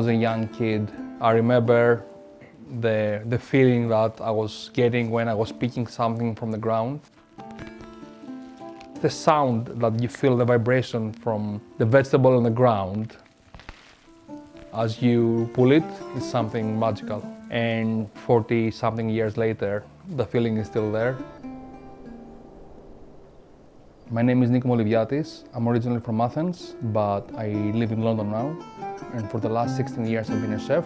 was a young kid, I remember the feeling that I was getting when I was picking something from the ground. The sound that you feel, the vibration from the vegetable on the ground as you pull it is something magical. And 40-something years later, the feeling is still there. My name is Nick Molyviatis. I'm originally from Athens, but I live in London now. And for the last 16 years, I've been a chef.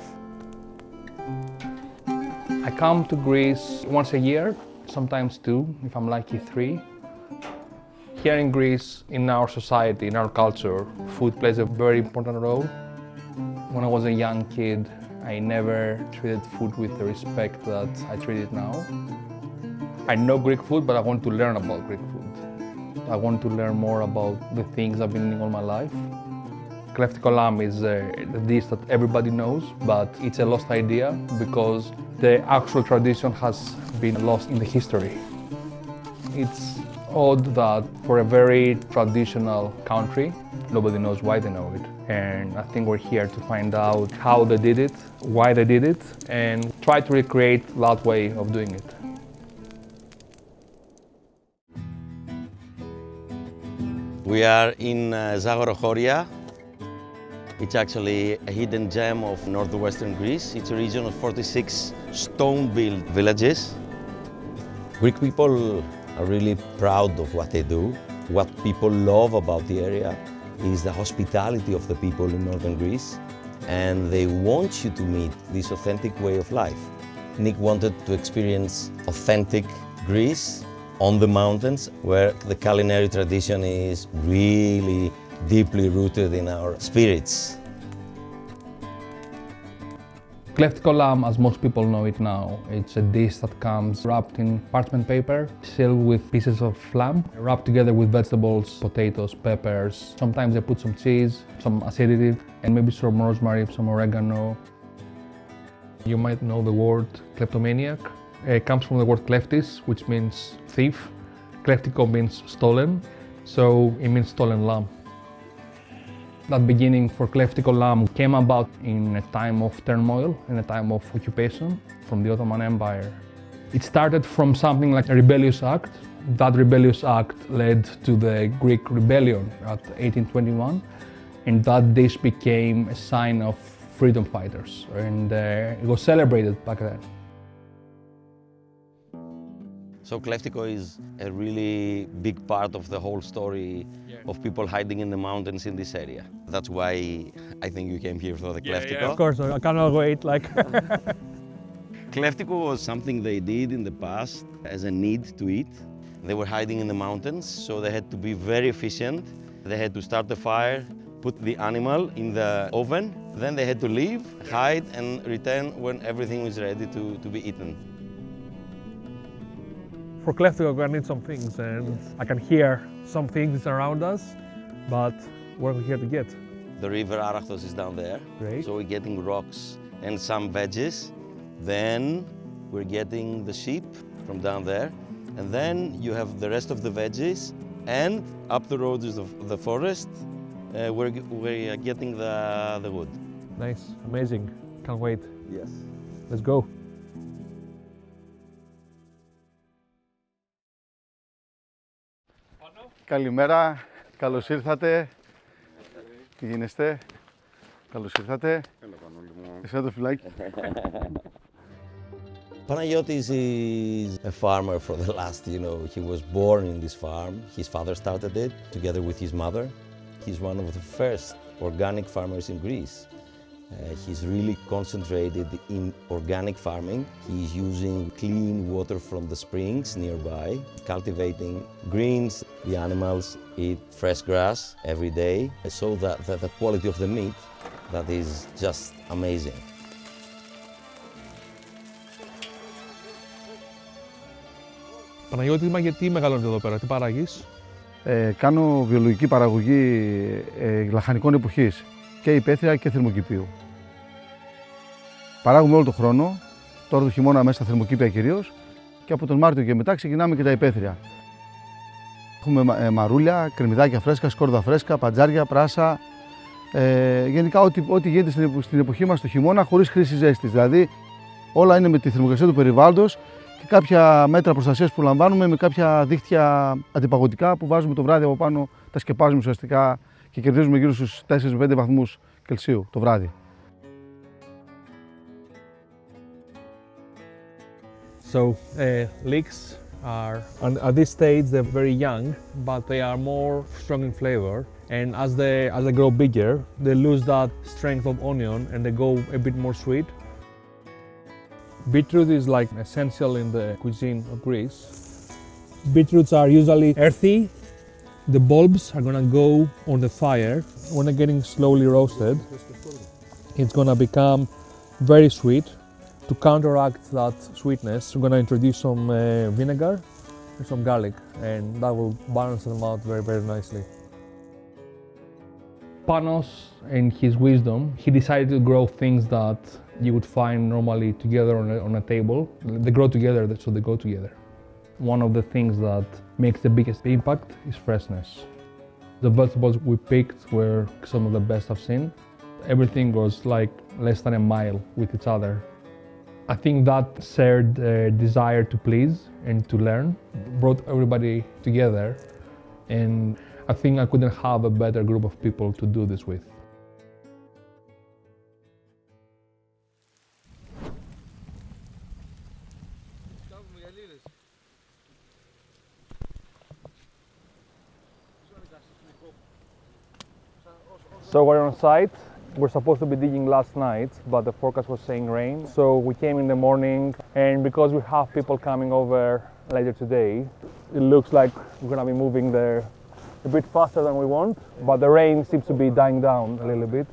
I come to Greece once a year, sometimes two, if I'm lucky, three. Here in Greece, in our society, in our culture, food plays a very important role. When I was a young kid, I never treated food with the respect that I treat it now. I know Greek food, but I want to learn about Greek food. I want to learn more about the things I've been eating all my life. Kleftiko lamb is a dish that everybody knows, but it's a lost idea because the actual tradition has been lost in the history. It's odd that for a very traditional country, nobody knows why they know it. And I think we're here to find out how they did it, why they did it, and try to recreate that way of doing it. We are in Zagorohoria. It's actually a hidden gem of northwestern Greece. It's a region of 46 stone-built villages. Greek people are really proud of what they do. What people love about the area is the hospitality of the people in northern Greece, and they want you to meet this authentic way of life. Nick wanted to experience authentic Greece on the mountains, where the culinary tradition is really deeply rooted in our spirits. Kleftiko lamb, as most people know it now, it's a dish that comes wrapped in parchment paper, sealed with pieces of lamb, wrapped together with vegetables, potatoes, peppers. Sometimes they put some cheese, some acidity, and maybe some rosemary, some oregano. You might know the word kleptomaniac. It comes from the word kleftis, which means thief. Kleftiko means stolen, so it means stolen lamb. That beginning for Kleftiko lamb came about in a time of turmoil, in a time of occupation from the Ottoman Empire. It started from something like a rebellious act. That rebellious act led to the Greek rebellion at 1821, and that dish became a sign of freedom fighters, and it was celebrated back then. So Kleftiko is a really big part of the whole story of people hiding in the mountains in this area. That's why I think you came here for the Kleftiko. Yeah, of course, I cannot wait. Kleftiko was something they did in the past as a need to eat. They were hiding in the mountains, so they had to be very efficient. They had to start the fire, put the animal in the oven, then they had to leave, hide, and return when everything was ready to be eaten. For Kleftiko, we're gonna need some things, and I can hear some things around us, but what are we here to get? The river Arachthos is down there. Great. So we're getting rocks and some veggies. Then we're getting the sheep from down there. And then you have the rest of the veggies, and up the roads of the forest, we're getting the wood. Nice, amazing. Can't wait. Yes. Let's go. Καλημέρα, καλώς ήρθατε. Τι γίνεστε, καλώς ήρθατε. Εσένα το φυλάκι. Panagiotis is a farmer for the last, he was born in this farm. His father started it together with his mother. He's one of the first organic farmers in Greece. He's really concentrated in organic farming. He's using clean water from the springs nearby, cultivating greens. The animals eat fresh grass every day, so that the quality of the meat, that is just amazing. Παναγιώτη, γιατί μεγαλώνετε εδώ πέρα, τι παράγεις? Κάνω βιολογική παραγωγή λαχανικών εποχής και υπαίθρια και θερμοκηπίου. Παράγουμε όλο τον χρόνο, τώρα το χειμώνα μέσα στα θερμοκήπια κυρίως, και από τον Μάρτιο και μετά ξεκινάμε και τα υπαίθρια. Έχουμε μαρούλια, κρεμμυδάκια φρέσκα, σκόρδα φρέσκα, παντζάρια, πράσα, Γενικά ό,τι γίνεται στην εποχή μας το χειμώνα χωρίς χρήση ζέστης. Δηλαδή όλα είναι με τη θερμοκρασία του περιβάλλοντος και κάποια μέτρα προστασίας που λαμβάνουμε με κάποια δίχτυα αντιπαγωτικά που βάζουμε το βράδυ από πάνω, τα σκεπάζουμε ουσιαστικά και κερδίζουμε γύρω στους 4 με 5 βαθμούς Κελσίου το βράδυ. So leeks are, at this stage, they're very young, but they are more strong in flavor. And as they grow bigger, they lose that strength of onion and they go a bit more sweet. Beetroot is like essential in the cuisine of Greece. Beetroots are usually earthy. The bulbs are gonna go on the fire. When they're getting slowly roasted, it's gonna become very sweet. To counteract that sweetness, we're gonna introduce some vinegar and some garlic, and that will balance them out very, very nicely. Panos, in his wisdom, he decided to grow things that you would find normally together on a table. They grow together, so they go together. One of the things that makes the biggest impact is freshness. The vegetables we picked were some of the best I've seen. Everything was like less than a mile with each other. I think that shared desire to please and to learn brought everybody together, and I think I couldn't have a better group of people to do this with. So we're on site. We're supposed to be digging last night, but the forecast was saying rain. So we came in the morning, and because we have people coming over later today, it looks like we're gonna be moving there a bit faster than we want, but the rain seems to be dying down a little bit.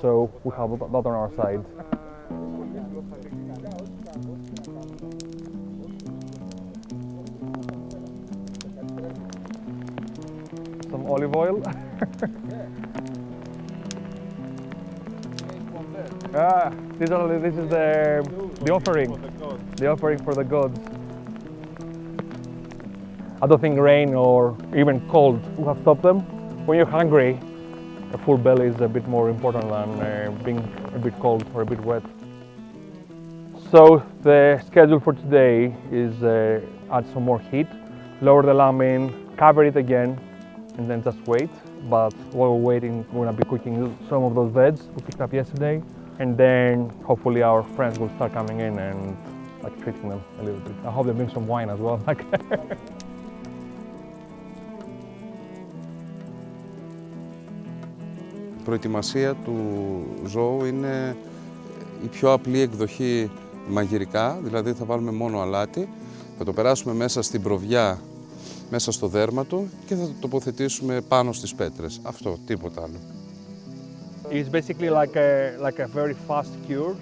So we have that on our side. Some olive oil. This is the offering for the gods. I don't think rain or even cold will have stopped them. When you're hungry, a full belly is a bit more important than being a bit cold or a bit wet. So the schedule for today is add some more heat, lower the lamb in, cover it again, and then just wait. But while we're waiting, we're gonna be cooking some of those veg we picked up yesterday. And then hopefully our friends will start coming in and like treating them a little bit. I hope they bring some wine as well. Η προετοιμασία του ζώου είναι η πιο απλή εκδοχή μαγειρικά, δηλαδή θα βάλουμε μόνο αλάτι, θα το περάσουμε μέσα στην προβιά, μέσα στο δέρμα του και θα το τοποθετήσουμε πάνω στις πέτρες. Αυτό, τίποτα άλλο. It's basically like a very fast cure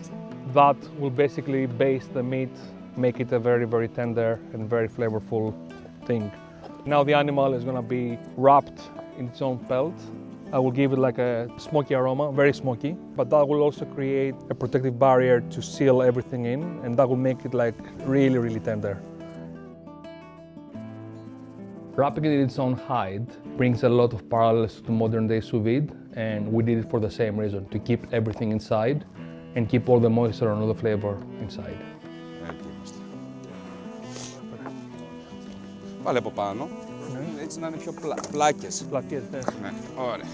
that will basically base the meat, make it a very, very tender and very flavorful thing. Now the animal is going to be wrapped in its own pelt. I will give it like a smoky aroma, very smoky, but that will also create a protective barrier to seal everything in, and that will make it like really, really tender. Wrapping it in its own hide brings a lot of parallels to modern day sous vide, and we did it for the same reason, to keep everything inside and keep all the moisture and all the flavor inside. Βάλε από πάνω, έτσι να είναι πιο πλάκες. Πλάκες, ναι. Ναι, ωραία.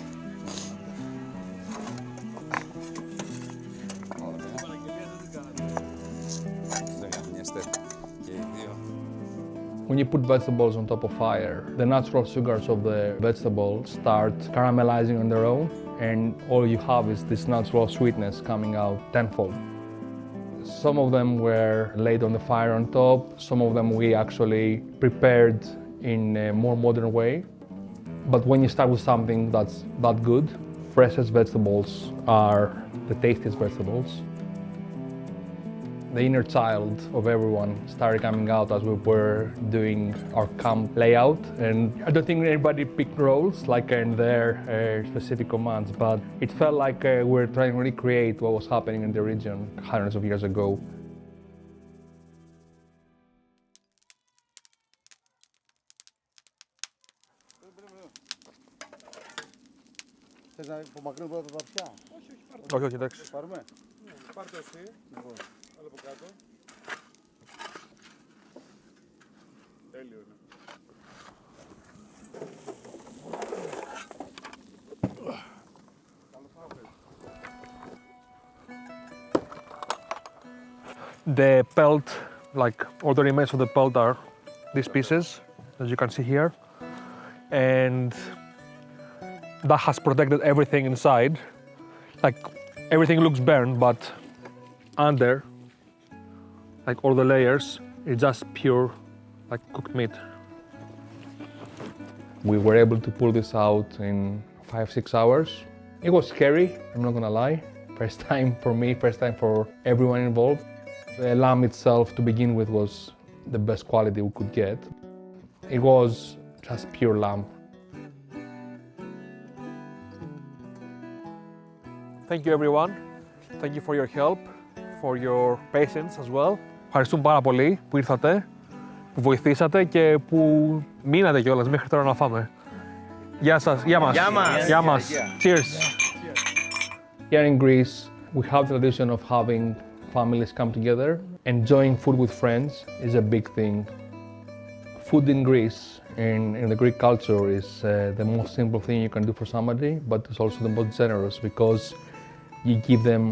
When you put vegetables on top of fire, the natural sugars of the vegetables start caramelizing on their own, and all you have is this natural sweetness coming out tenfold. Some of them were laid on the fire on top, some of them we actually prepared in a more modern way. But when you start with something that's that good, freshest vegetables are the tastiest vegetables. The inner child of everyone started coming out as we were doing our camp layout, and I don't think anybody picked roles like in their specific commands, but it felt like we were trying to recreate what was happening in the region hundreds of years ago. Θες να υπομακρύνω πρώτα τα αυτιά? Όχι, όχι, εντάξει. Πάρουμε. Πάρ' το εσύ, άλλο από κάτω. Τέλειο είναι. The pelt, like all the remains of the pelt are these pieces, as you can see here. And that has protected everything inside. Like everything looks burned, but under, like all the layers, it's just pure, like cooked meat. We were able to pull this out in 5-6 hours. It was scary, I'm not gonna lie. First time for me, first time for everyone involved. The lamb itself, to begin with, was the best quality we could get. It was just pure lamb. Thank you everyone. Thank you for your help, for your patience as well. Ευχαριστούμε πάρα πολύ που ήρθατε, που βοηθήσατε και που μείνατε κιόλας μέχρι τώρα να φάμε. Γεια σας, γεια μας. Γεια μας. Γεια μας. Cheers. Here in Greece, we have the tradition of having families come together. Enjoying food with friends is a big thing. Food in Greece, in the Greek culture, is the most simple thing you can do for somebody, but it's also the most generous because you give them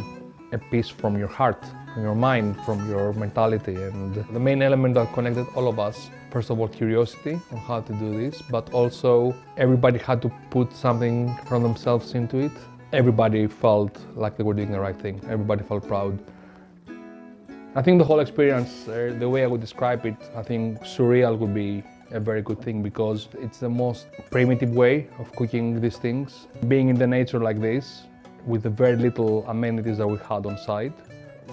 a piece from your heart, from your mind, from your mentality. And the main element that connected all of us, first of all, curiosity on how to do this, but also everybody had to put something from themselves into it. Everybody felt like they were doing the right thing. Everybody felt proud. I think the whole experience, the way I would describe it, I think surreal would be a very good thing because it's the most primitive way of cooking these things. Being in the nature like this, with the very little amenities that we had on site,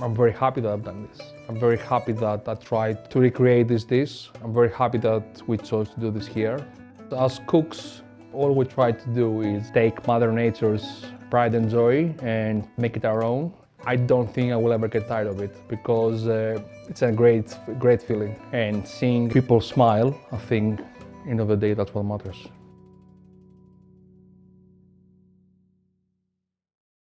I'm very happy that I've done this. I'm very happy that I tried to recreate this dish. I'm very happy that we chose to do this here. As cooks, all we try to do is take Mother Nature's pride and joy and make it our own. I don't think I will ever get tired of it because it's a great feeling. And seeing people smile, I think, end of the day, that's what matters.